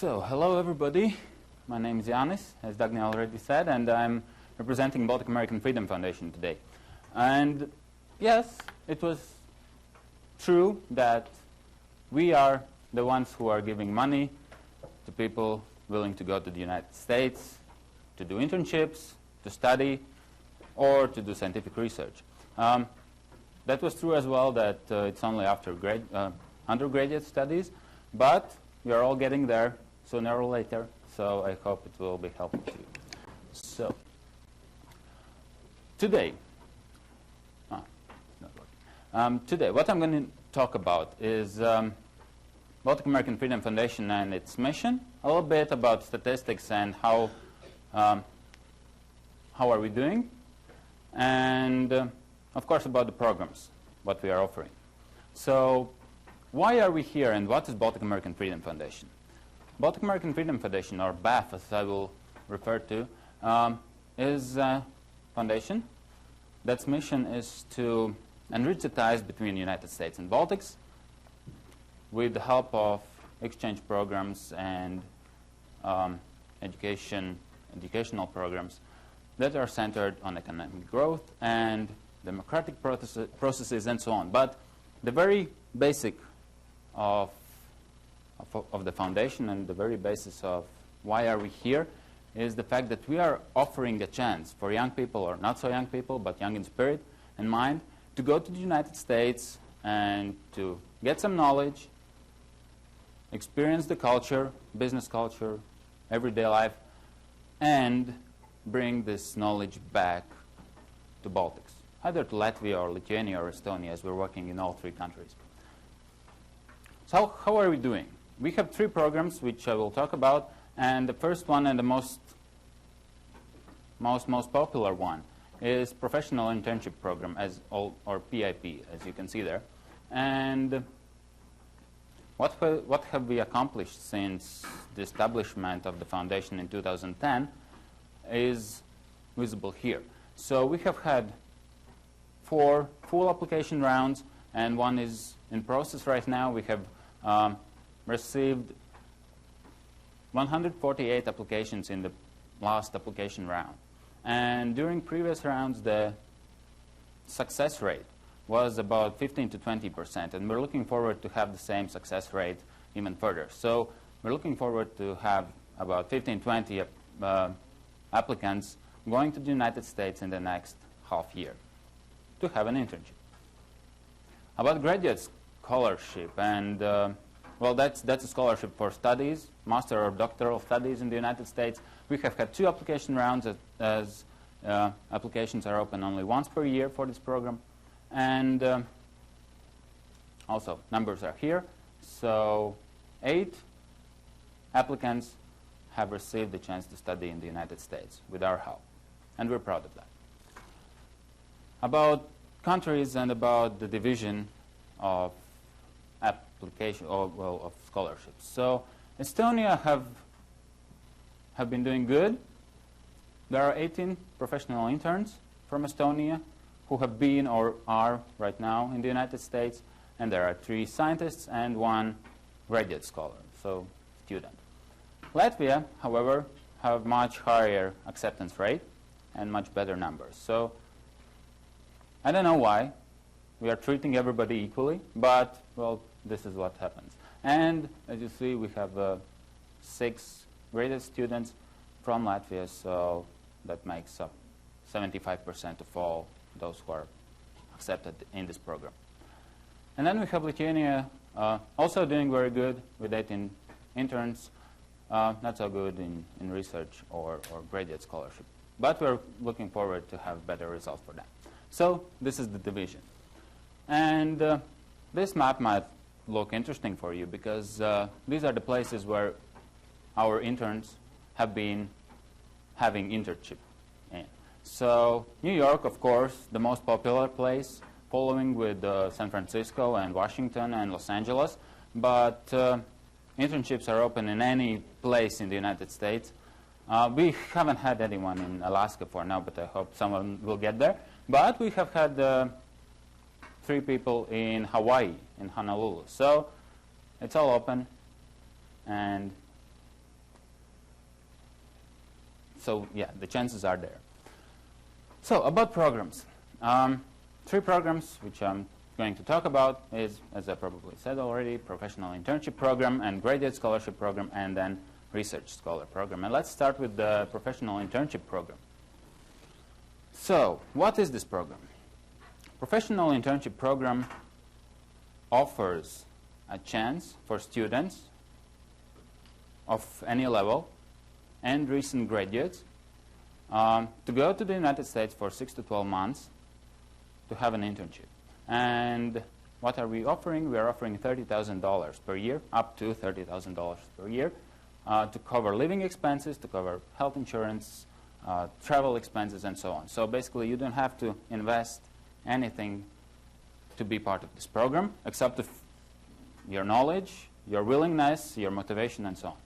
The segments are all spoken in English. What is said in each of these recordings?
So, hello everybody. My name is Janis, as Dagny already said, and I'm representing Baltic American Freedom Foundation today. And yes, it was true that we are the ones who are giving money to people willing to go to the United States to do internships, to study, or to do scientific research. That was true as well that it's only after undergraduate studies, but we are all getting there sooner or later, so I hope it will be helpful to you. So, today, today what I'm going to talk about is Baltic American Freedom Foundation and its mission, a little bit about statistics and how are we doing, and of course about the programs, what we are offering. So, why are we here and what is Baltic American Freedom Foundation? Baltic American Freedom Foundation, or BAF as I will refer to, is a foundation that's mission is to enrich the ties between the United States and Baltics with the help of exchange programs and educational programs that are centered on economic growth and democratic processes and so on. But the very basic of the foundation and the very basis of why are we here is the fact that we are offering a chance for young people, or not so young people, but young in spirit and mind, to go to the United States and to get some knowledge, experience the culture, business culture, everyday life, and bring this knowledge back to Baltics, either to Latvia or Lithuania or Estonia, as we're working in all three countries. So how are we doing? We have three programs which I will talk about, and the first one and the most popular one is Professional Internship Program, or PIP, as you can see there. And what have we accomplished since the establishment of the foundation in 2010 is visible here. So we have had 4 full application rounds, and one is in process right now. We have received 148 applications in the last application round. And during previous rounds, the success rate was about 15 to 20%, and we're looking forward to have the same success rate even further. So we're looking forward to have about 15, 20 applicants going to the United States in the next half year to have an internship. About graduate scholarship, and well, that's a scholarship for studies, master or doctoral studies in the United States. We have had 2 application rounds, as applications are open only once per year for this program. And also, numbers are here. So 8 applicants have received the chance to study in the United States with our help, and we're proud of that. About countries and about the division of application, of scholarships. So Estonia have been doing good. There are 18 professional interns from Estonia who have been or are right now in the United States, and there are 3 scientists and 1 graduate scholar, so student. Latvia, however, have much higher acceptance rate and much better numbers. So I don't know why. We are treating everybody equally, but, well, this is what happens. And as you see, we have 6 graduate students from Latvia, so that makes up 75% of all those who are accepted in this program. And then we have Lithuania also doing very good with 18 interns, not so good in research or graduate scholarship. But we're looking forward to have better results for them. So this is the division. And this map might look interesting for you because these are the places where our interns have been having internship in. So New York, of course, the most popular place, following with San Francisco and Washington and Los Angeles. But internships are open in any place in the United States. We haven't had anyone in Alaska for now, but I hope someone will get there. But we have had 3 people in Hawaii, in Honolulu. So it's all open, and So yeah, the chances are there. So about programs. 3 programs which I'm going to talk about is, as I probably said already, professional internship program and graduate scholarship program, and then research scholar program. And let's start with the professional internship program. So what is this program? Professional internship program offers a chance for students of any level and recent graduates to go to the United States for 6 to 12 months to have an internship. And what are we offering? We are offering $30,000 per year, up to $30,000 per year, to cover living expenses, to cover health insurance, travel expenses, and so on. So basically, you don't have to invest anything to be part of this program, except your knowledge, your willingness, your motivation, and so on.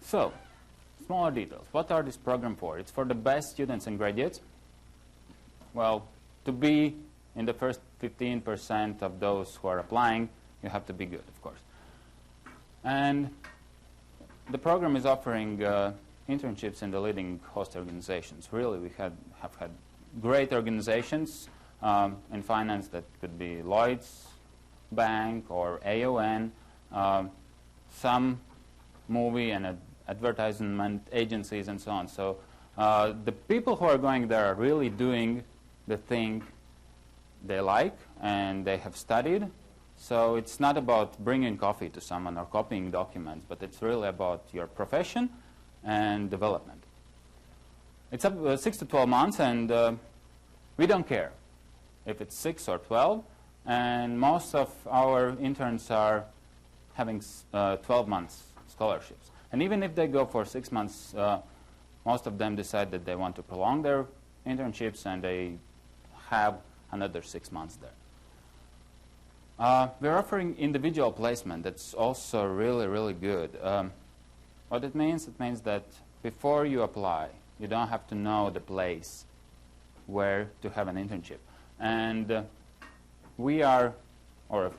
So, smaller details. What are this program for? It's for the best students and graduates. Well, to be in the first 15% of those who are applying, you have to be good, of course. And the program is offering internships in the leading host organizations. Really, we have had great organizations in finance that could be Lloyd's Bank or AON, some movie and advertisement agencies, and so on. So the people who are going there are really doing the thing they like and they have studied. So it's not about bringing coffee to someone or copying documents, but it's really about your profession and development. It's up 6 to 12 months, and we don't care if it's 6 or 12. And most of our interns are having 12 months scholarships. And even if they go for 6 months, most of them decide that they want to prolong their internships, and they have another 6 months there. We're offering individual placement. That's also really, really good. What it means that before you apply, you don't have to know the place where to have an internship. And we are, or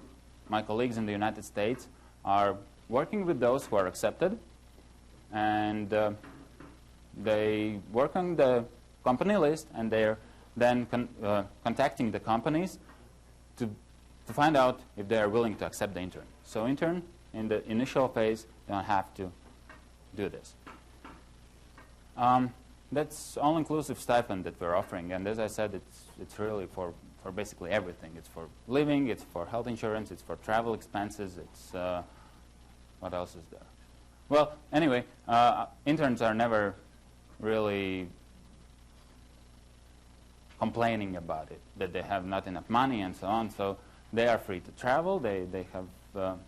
my colleagues in the United States, are working with those who are accepted, and they work on the company list, and they're then contacting the companies to find out if they are willing to accept the intern. So intern, in the initial phase, don't have to do this. That's all-inclusive stipend that we're offering, and as I said, it's really for basically everything. It's for living, it's for health insurance, it's for travel expenses, it's what else is there? Well, anyway, interns are never really complaining about it, that they have not enough money and so on, so they are free to travel. They have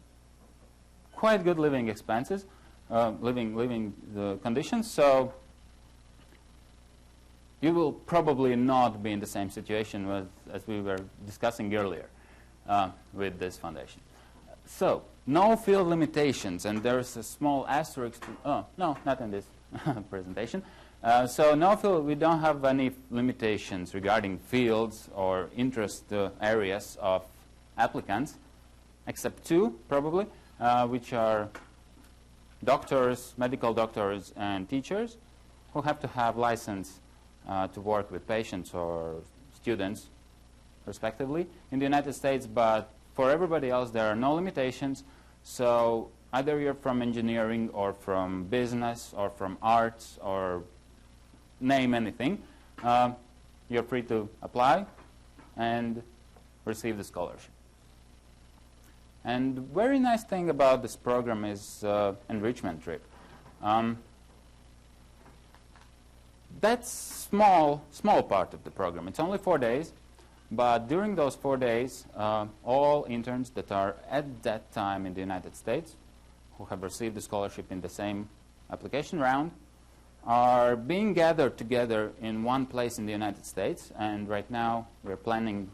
quite good living expenses, living conditions, so you will probably not be in the same situation as we were discussing earlier with this foundation. So, no field limitations, and there's a small asterisk. No, not in this presentation. So, no field. We don't have any limitations regarding fields or interest areas of applicants, except 2 probably, which are doctors, medical doctors, and teachers, who have to have license to work with patients or students, respectively, in the United States. But for everybody else, there are no limitations. So either you're from engineering or from business or from arts or name anything, you're free to apply and receive the scholarship. And very nice thing about this program is enrichment trip. That's small part of the program. It's only 4 days, but during those 4 days, all interns that are at that time in the United States, who have received the scholarship in the same application round, are being gathered together in one place in the United States. And right now, we're planning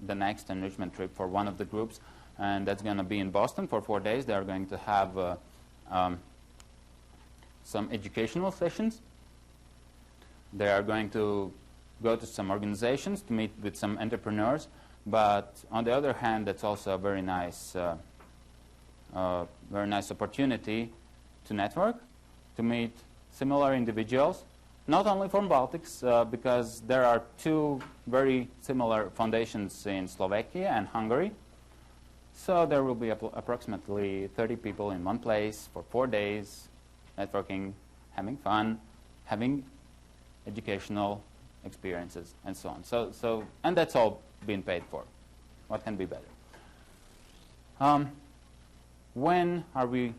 the next enrichment trip for one of the groups, and that's going to be in Boston for 4 days. They are going to have some educational sessions. They are going to go to some organizations to meet with some entrepreneurs. But on the other hand, that's also a very nice opportunity to network, to meet similar individuals, not only from Baltics, because there are two very similar foundations in Slovakia and Hungary. So there will be approximately 30 people in one place for 4 days, networking, having fun, having educational experiences, and so on. And that's all being paid for. What can be better? When are we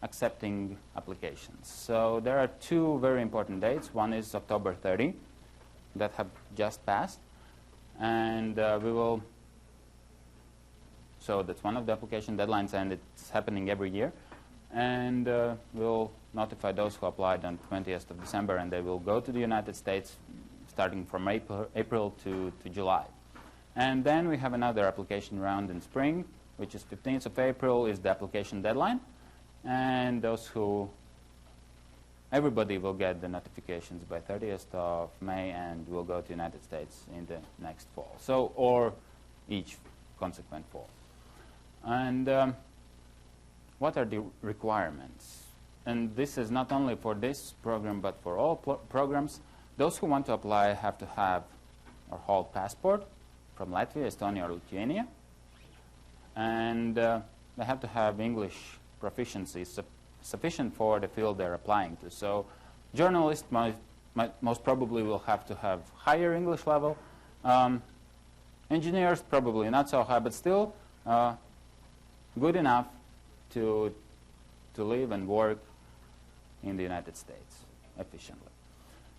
accepting applications? So there are two very important dates. One is October 30, that have just passed, and we will. So that's one of the application deadlines, and it's happening every year. And we'll notify those who applied on 20th of December, and they will go to the United States starting from April to July. And then we have another application round in spring, which is 15th of April is the application deadline. And everybody will get the notifications by 30th of May, and will go to the United States in the next fall. So, or each consequent fall. And what are the requirements? And this is not only for this program, but for all programs. Those who want to apply have to have or hold passport from Latvia, Estonia, or Lithuania. And they have to have English proficiency sufficient for the field they're applying to. So journalists most probably will have to have higher English level. Engineers probably not so high, but still good enough to live and work in the United States efficiently.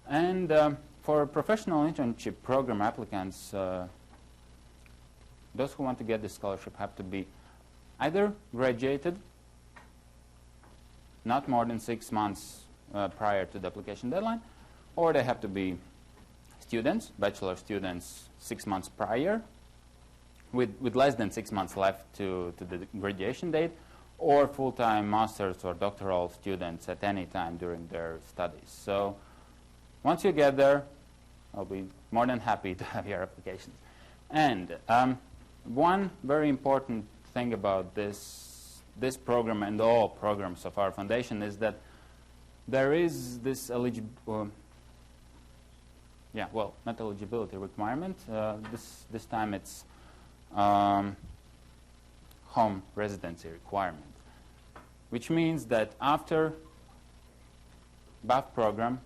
And for professional internship program applicants, those who want to get this scholarship have to be either graduated, not more than 6 months prior to the application deadline, or they have to be students, bachelor students, 6 months prior, with less than 6 months left to the graduation date, or full-time master's or doctoral students at any time during their studies. So once you get there, I'll be more than happy to have your applications. And one very important thing about this program and all programs of our foundation is that there is this not eligibility requirement. This time it's home residency requirement, which means that after BAF program,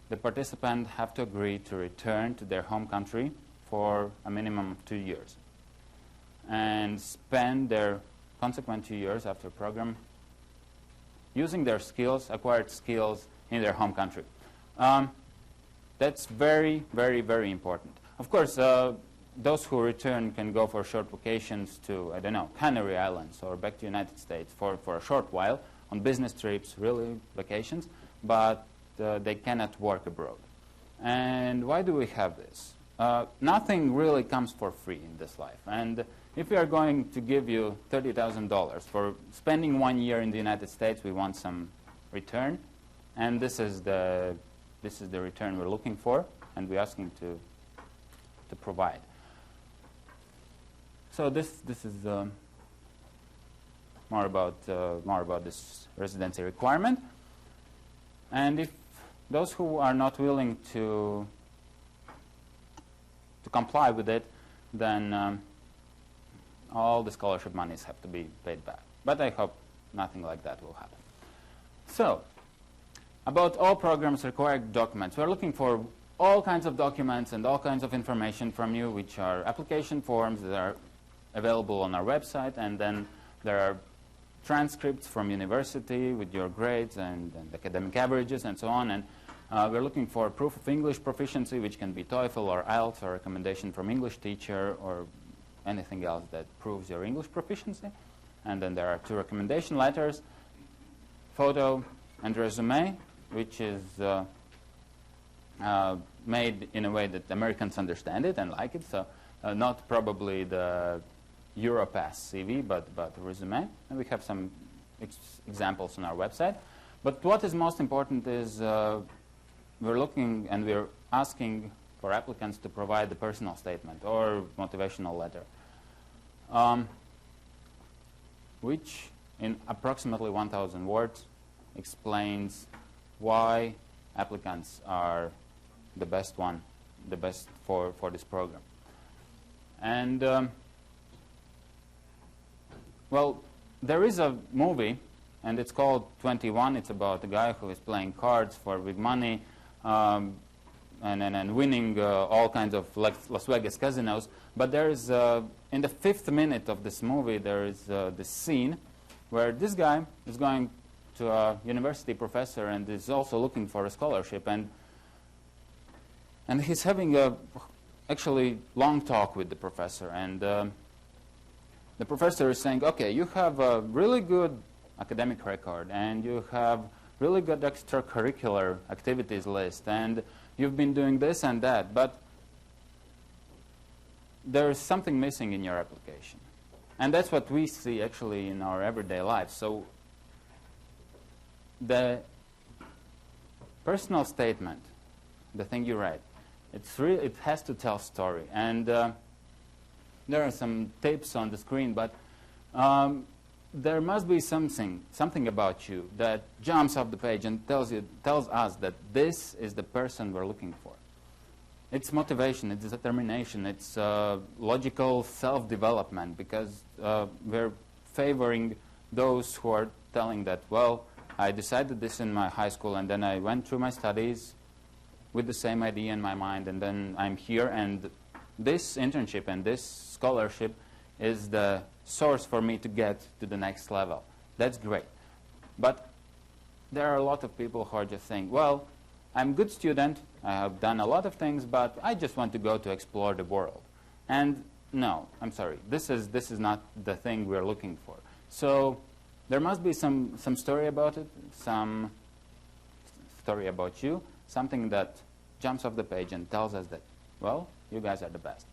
the participants have to agree to return to their home country for a minimum of 2 years and spend their consequent 2 years after program using their skills, acquired skills, in their home country. That's very, very, very important. Of course, those who return can go for short vacations to, I don't know, Canary Islands or back to the United States for a short while on business trips, really vacations, but they cannot work abroad. And why do we have this? Nothing really comes for free in this life. And if we are going to give you $30,000 for spending 1 year in the United States, we want some return. And this is the return we're looking for, and we're asking to provide. So this is more about this residency requirement. And if those who are not willing to comply with it, then all the scholarship monies have to be paid back. But I hope nothing like that will happen. So, about all programs required documents. We're looking for all kinds of documents and all kinds of information from you, which are application forms that are available on our website, and then there are transcripts from university with your grades and academic averages and so on. And we're looking for proof of English proficiency, which can be TOEFL or IELTS or recommendation from English teacher or anything else that proves your English proficiency. And then there are 2 recommendation letters, photo and resume, which is made in a way that Americans understand it and like it. So not probably the Europass CV, but a resume. And we have some examples on our website. But what is most important is we're looking and we're asking for applicants to provide the personal statement or motivational letter, which in approximately 1,000 words explains why applicants are the best for this program. And well, there is a movie, and it's called 21. It's about a guy who is playing cards for big money and winning all kinds of Las Vegas casinos. But there is, in the 5th minute of this movie, there is this scene where this guy is going to a university professor and is also looking for a scholarship. And he's having a actually long talk with the professor. And the professor is saying, okay, you have a really good academic record, and you have really good extracurricular activities list, and you've been doing this and that, but there's something missing in your application. And that's what we see actually in our everyday life. So the personal statement, the thing you write, it has to tell story. And there are some tapes on the screen, but there must be something about you that jumps off the page and tells us that this is the person we're looking for. It's motivation, it's determination, it's logical self-development, because we're favoring those who are telling that, well, I decided this in my high school, and then I went through my studies with the same idea in my mind, and then I'm here, and this internship and this scholarship is the source for me to get to the next level. That's great. But there are a lot of people who are just saying, well, I'm a good student, I have done a lot of things, but I just want to go to explore the world. And no, I'm sorry, this is not the thing we're looking for. So there must be some story about it, some story about you, something that jumps off the page and tells us that, well, you guys are the best.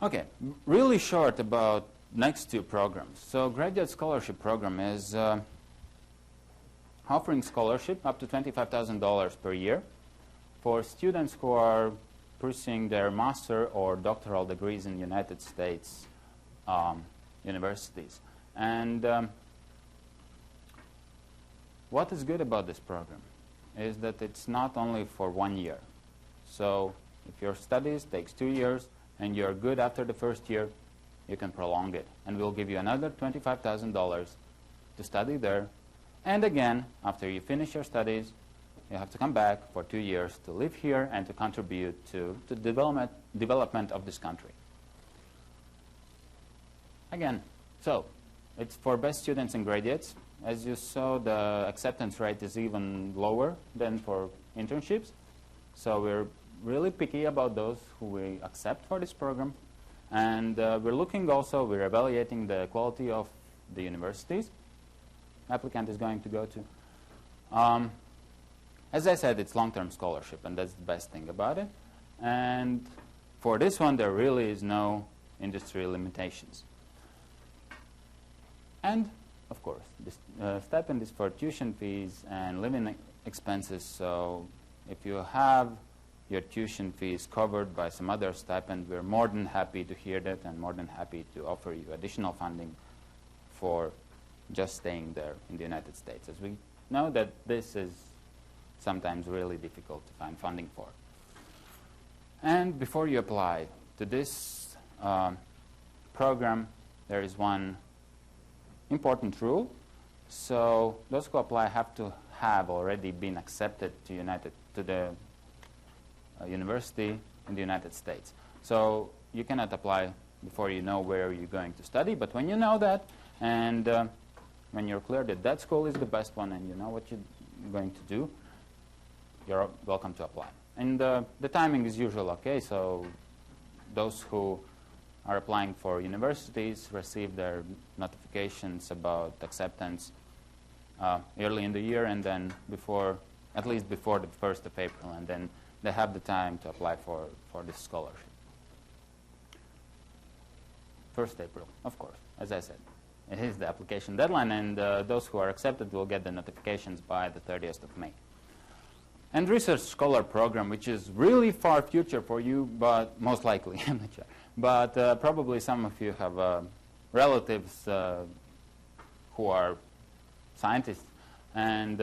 Okay, really short about next two programs. So graduate scholarship program is offering scholarship up to $25,000 per year for students who are pursuing their master or doctoral degrees in United States universities. And what is good about this program is that it's not only for 1 year. So if your studies takes 2 years and you're good after the first year, you can prolong it. And we'll give you another $25,000 to study there. And again, after you finish your studies, you have to come back for 2 years to live here and to contribute to the development of this country. Again, so it's for best students and graduates. As you saw, the acceptance rate is even lower than for internships. So we're really picky about those who we accept for this program. And we're evaluating the quality of the universities applicant is going to go to. As I said, it's long-term scholarship, and that's the best thing about it. And for this one, there really is no industry limitations. And, of course, this stipend is for tuition fees and living expenses. So if you have your tuition fees covered by some other stipend, we're more than happy to hear that and more than happy to offer you additional funding for just staying there in the United States, as we know that this is sometimes really difficult to find funding for. And before you apply to this program, there is one important rule. So those who apply have to have already been accepted to the university in the United States. So you cannot apply before you know where you're going to study, but when you know that, and when you're clear that that school is the best one and you know what you're going to do, you're welcome to apply. And the timing is usually okay, so those who are applying for universities receive their notifications about acceptance early in the year, and then at least before the 1st of April, and then they have the time to apply for this scholarship. 1st April, of course, as I said. It is the application deadline, and those who are accepted will get the notifications by the 30th of May. And research scholar program, which is really far future for you, but most likely, I'm not sure. But probably some of you have relatives who are scientists, and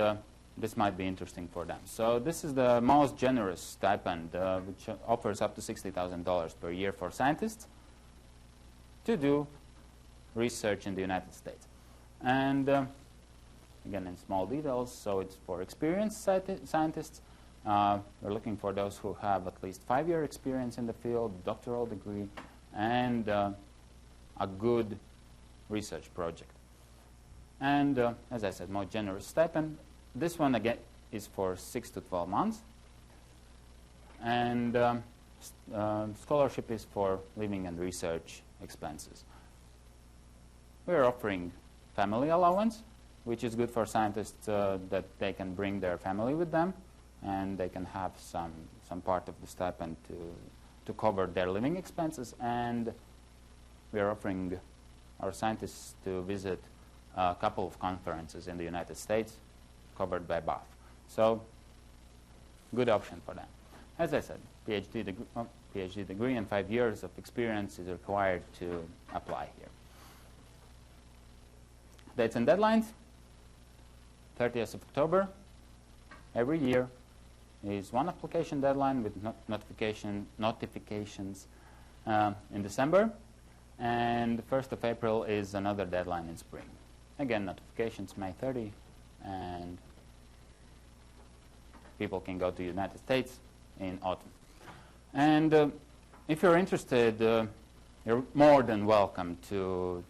this might be interesting for them. So this is the most generous stipend, which offers up to $60,000 per year for scientists to do research in the United States. And again, in small details, so it's for experienced scientists. We're looking for those who have at least 5-year experience in the field, doctoral degree, and a good research project. And as I said, more generous stipend. This one, again, is for 6 to 12 months. And scholarship is for living and research expenses. We're offering family allowance, which is good for scientists that they can bring their family with them, and they can have some part of the stipend to cover their living expenses. And we're offering our scientists to visit a couple of conferences in the United States covered by BAF. So, good option for them. As I said, PhD degree and 5 years of experience is required to apply here. Dates and deadlines: 30th of October. Every year is one application deadline with notifications in December. And the 1st of April is another deadline in spring. Again, notifications May 30, and people can go to the United States in autumn. And if you're interested, you're more than welcome to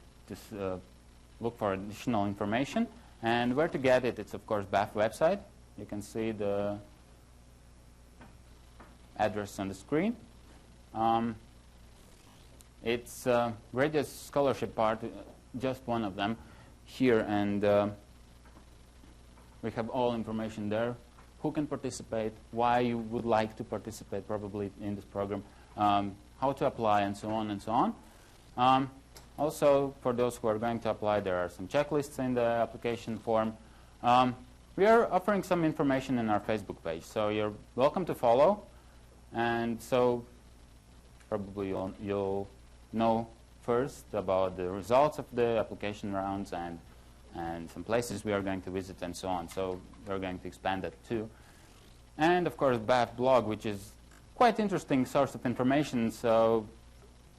look for additional information. And where to get it, it's of course BAF website. You can see the address on the screen. It's Radius Scholarship part, just one of them here, and we have all information there. Who can participate, why you would like to participate probably in this program, how to apply, and so on and so on. Also, for those who are going to apply, there are some checklists in the application form. We are offering some information in our Facebook page, so you're welcome to follow. And so probably you'll know first about the results of the application rounds and some places we are going to visit and so on. So we're going to expand that too. And of course BAF blog, which is quite interesting source of information. So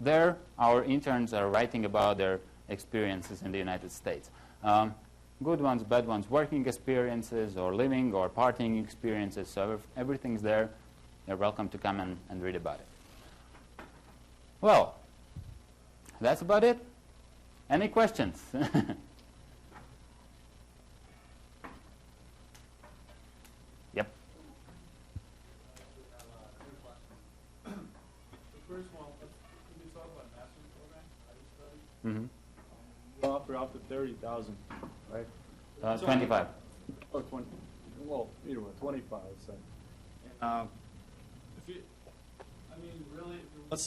there our interns are writing about their experiences in the United States. Good ones, bad ones, working experiences or living or partying experiences. So everything's there. You're welcome to come and read about it. Well, that's about it. Any questions? Yep. The first one, can you talk about master's program? How you study? You offer up to 30,000, right? 25. Oh, 20. Well, either way, 25. So, if you, I mean, really, let's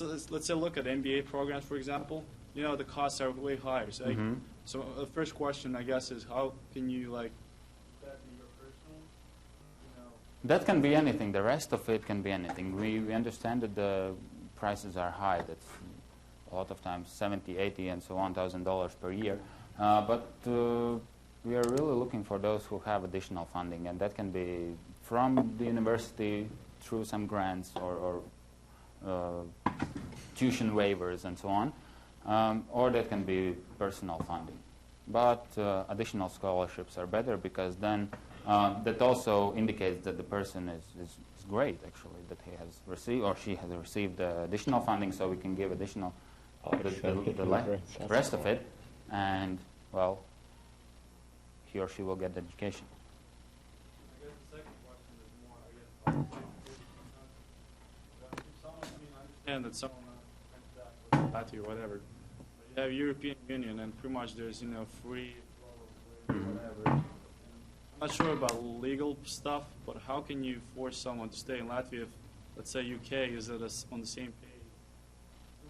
say look at MBA programs, for example. You know, the costs are way higher. So, so the first question, I guess, is how can you that be your personal? That can be anything. The rest of it can be anything. We understand that the prices are high. That's a lot of times $70, $80, and so on, $1,000 per year. But we are really looking for those who have additional funding, and that can be from the university through some grants or tuition waivers and so on, or that can be personal funding. But additional scholarships are better because then that also indicates that the person is great, actually, that he has received or she has received additional funding, so we can give additional the rest of it, and well, he or she will get the education. I guess the second question is more, if someone, I understand that someone went back to Latvia or whatever, but you have European Union and pretty much there's free flow of whatever. And I'm not sure about legal stuff, but how can you force someone to stay in Latvia if, let's say, UK is on the same page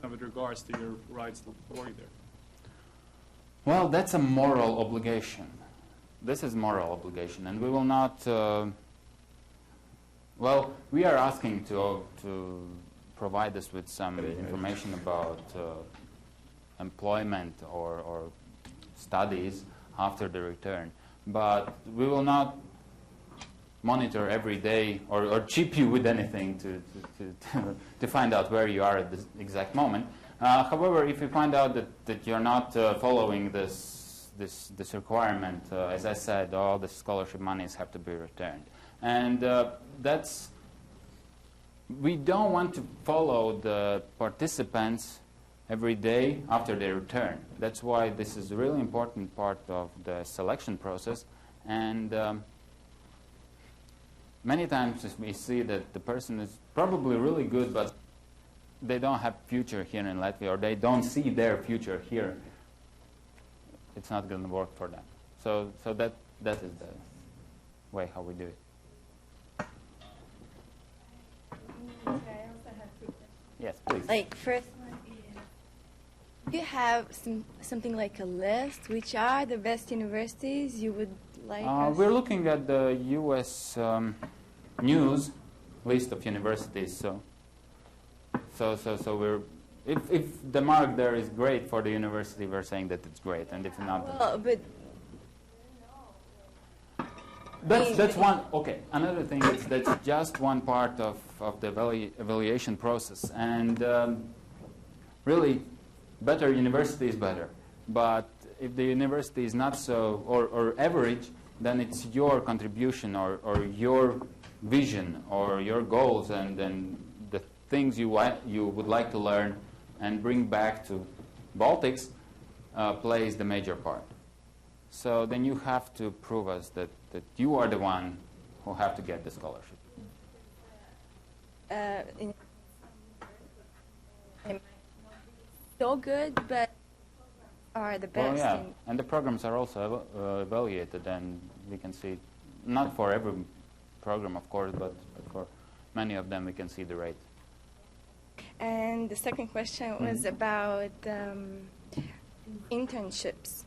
with regards to your rights to work there? Well, that's a moral obligation. This is moral obligation, and we will not. Well, we are asking to provide us with some information about employment or studies after the return, but we will not monitor every day or chip you with anything to find out where you are at this exact moment. However, if you find out that you're not following this requirement, as I said, all the scholarship monies have to be returned. And we don't want to follow the participants every day after they return. That's why this is a really important part of the selection process. And many times we see that the person is probably really good, but they don't have future here in Latvia, or they don't see their future here. It's not going to work for them. So that is the way how we do it. I also have two questions. Yes, please. Like, first one is, do you have something like a list? Which are the best universities you would like us? We're looking at the U.S. News list of universities. So we're if the mark there is great for the university, we're saying that it's great, and if not, Well, but that's one. Okay, another thing is that's just one part of the evaluation process, and really, better university is better. But if the university is not so or average, then it's your contribution or your vision or your goals and the things you would like to learn and bring back to Baltics plays the major part. So then you have to prove us that you are the one who have to get the scholarship. It might not be so good, but are the best. Well, yeah, and the programs are also evaluated, and we can see, not for every program, of course, but for many of them we can see the rate. And the second question was about internships.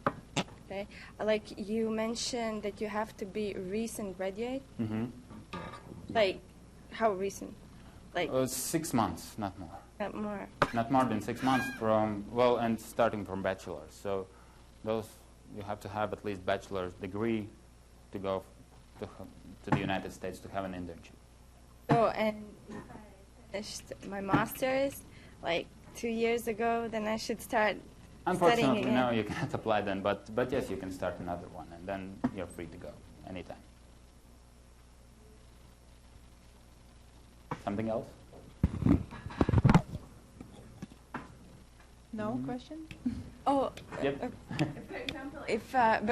Okay, like you mentioned that you have to be recent graduate. Like, how recent? Like 6 months, not more. not more. Not more than 6 months from, well, and starting from bachelor's. So those, you have to have at least bachelor's degree to go to the United States to have an internship. So, and if I finished my master's like 2 years ago, then I should start Unfortunately, studying again. no, you can't apply then, but yes, you can start another one, and then you're free to go anytime. Something else? No question? Oh, Yep. for example, if I'm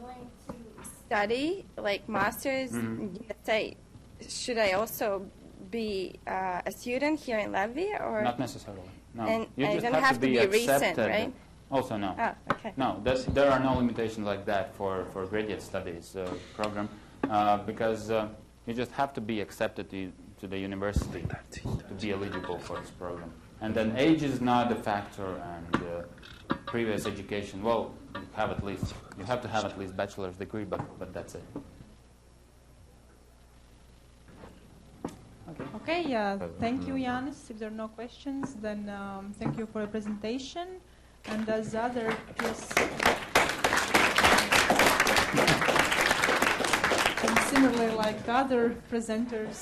willing to study like masters, let's say, should I also be a student here in Latvia, or Not necessarily. No. And you I just don't have to be recent, accepted. right? Also, no. Oh, okay. No, there are no limitations like that for graduate studies program because you just have to be accepted to the university to be eligible for this program. And then age is not a factor, and previous education. Well, you have to have at least bachelor's degree, but that's it. Okay, thank you, Janis. If there are no questions, then thank you for your presentation. And as other, yes. And similarly, like other presenters,